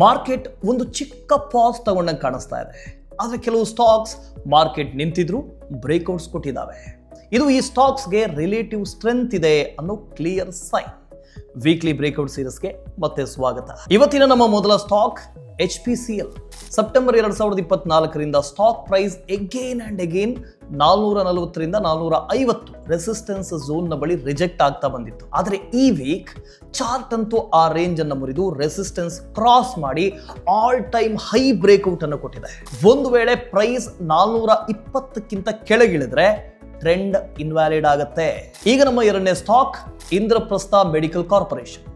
Market ಒಂದು ಚಿಕ್ಕ pass ತಗೊಂಡಂಗೆ ಕಾಣಿಸ್ತಾ ಇದೆ. ಆದರೆ ಕೆಲವು ಸ್ಟಾಕ್ಸ್ ಮಾರ್ಕೆಟ್ ನಿಂತಿದ್ರು ಬ್ರೇಕ್ಔಟ್ಸ್ ಕೊಟ್ಟಿದ್ದಾವೆ. ಇದು ಈ ಸ್ಟಾಕ್ಸ್ಗೆ ರಿಲೇಟಿವ್ ಸ್ಟ್ರೆಂತ್ ಇದೆ ಅನ್ನೋ ಕ್ಲಿಯರ್ ಸೈನ್. ವೀಕ್ಲಿ ಬ್ರೇಕ್ಔಟ್ ಸೀರೀಸ್ಗೆ ಮತ್ತೆ ಸ್ವಾಗತ. ಇವತ್ತಿನ ನಮ್ಮ ಮೊದಲ ಸ್ಟಾಕ್ HPCL. ಸೆಪ್ಟೆಂಬರ್ 2024ರಿಂದ stock price again and again 440ರಿಂದ 450 ರೆಸಿಸ್ಟೆನ್ಸ್ ಝೋನ್ ನ ಬಳಿ ರಿಜೆಕ್ಟ್ ಆಗ್ತಾ ಬಂದಿತ್ತು. ಆದರೆ ಈ ವೀಕ್ ಚಾರ್ಟ್ ಅಂತೂ ಆ ರೇಂಜ್ ಅನ್ನು ಮುರಿದು ರೆಸಿಸ್ಟೆನ್ಸ್ ಕ್ರಾಸ್ ಮಾಡಿ ಆಲ್ ಟೈಮ್ ಹೈ ಬ್ರೇಕ್ಔಟ್ ಅನ್ನು ಕೊಟ್ಟಿದೆ. ಒಂದು ವೇಳೆ ಪ್ರೈಸ್ 420ಕ್ಕಿಂತ ಕೆಳಗಿಳಿದ್ರೆ ಟ್ರೆಂಡ್ ಇನ್ವ್ಯಾಲಿಡ್ ಆಗುತ್ತೆ. ಈಗ ನಮ್ಮ ಎರಡನೇ ಸ್ಟಾಕ್ ಇಂದ್ರಪ್ರಸ್ಥ ಮೆಡಿಕಲ್ ಕಾರ್ಪೊರೇಷನ್.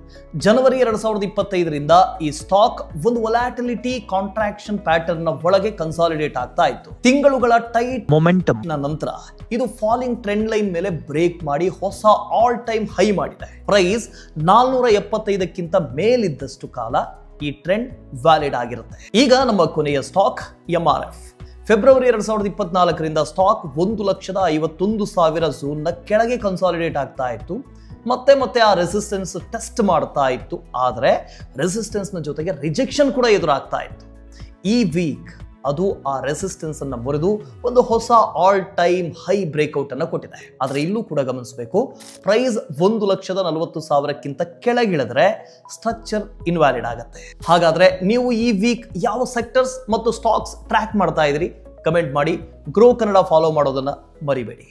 ಜನವರಿ 2025ರಿಂದ ಈ ಸ್ಟಾಕ್ ಒಂದು ವೊಲಾಟಿಲಿಟಿ ಕಾಂಟ್ರಾಕ್ಷನ್ ಪ್ಯಾಟರ್ನ್ ನ ಒಳಗೆ ಕನ್ಸಾಲಿಡೇಟ್ ಆಗ್ತಾ ಇತ್ತು. ತಿಂಗಳುಗಳ ಟೈಟ್ ಮೊಮೆಂಟಮ್ ನ ನಂತರ ಇದು ಫಾಲಿಂಗ್ ಟ್ರೆಂಡ್ ಲೈನ್ ಮೇಲೆ ಬ್ರೇಕ್ ಮಾಡಿ ಹೊಸ ಆಲ್ ಟೈಮ್ ಹೈ ಮಾಡಿದೆ. ಪ್ರೈಸ್ 475ಕ್ಕಿಂತ ಮೇಲಿದ್ದಷ್ಟು ಕಾಲ ಈ ಟ್ರೆಂಡ್ ವ್ಯಾಲಿಡ್ ಆಗಿರುತ್ತೆ. ಈಗ ನಮ್ಮ ಕೊನೆಯ ಸ್ಟಾಕ್ MRF. ಫೆಬ್ರವರಿ 2024ರಿಂದ ಸ್ಟಾಕ್ 1,51,000 ಝೋನ್ ನ ಕೆಳಗೆ ಕನ್ಸಾಲಿಡೇಟ್ ಆಗ್ತಾ ಇತ್ತು. ಮತ್ತೆ ಆ ರೆಸಿಸ್ಟೆನ್ಸ್ ಟೆಸ್ಟ್ ಮಾಡ್ತಾ ಇತ್ತು. ಆದರೆ ರೆಸಿಸ್ಟೆನ್ಸ್ ನ ಜೊತೆಗೆ ರಿಜೆಕ್ಷನ್ ಕೂಡ ಎದುರಾಗ್ತಾ ಇತ್ತು. ಈ ವೀಕ್ ಅದು ಆ ರೆಸಿಸ್ಟೆನ್ಸ್ ಅನ್ನು ಮುರಿದು ಒಂದು ಹೊಸ ಆಲ್ ಟೈಮ್ ಹೈ ಬ್ರೇಕ್ಔಟ್ ಅನ್ನು ಕೊಟ್ಟಿದೆ. ಆದರೆ ಇಲ್ಲೂ ಕೂಡ ಗಮನಿಸಬೇಕು, ಪ್ರೈಸ್ 1,40,000ಕ್ಕಿಂತ ಕೆಳಗಿಳಿದ್ರೆ ಸ್ಟ್ರಕ್ಚರ್ ಇನ್ವ್ಯಾಲಿಡ್ ಆಗುತ್ತೆ. ಹಾಗಾದ್ರೆ ನೀವು ಈ ವೀಕ್ ಯಾವ ಸೆಕ್ಟರ್ಸ್ ಮತ್ತು ಸ್ಟಾಕ್ಸ್ ಟ್ರ್ಯಾಕ್ ಮಾಡ್ತಾ ಇದ್ರಿ? ಕಮೆಂಟ್ ಮಾಡಿ. ಗ್ರೋ ಕನ್ನಡ ಫಾಲೋ ಮಾಡೋದನ್ನ ಮರಿಬೇಡಿ.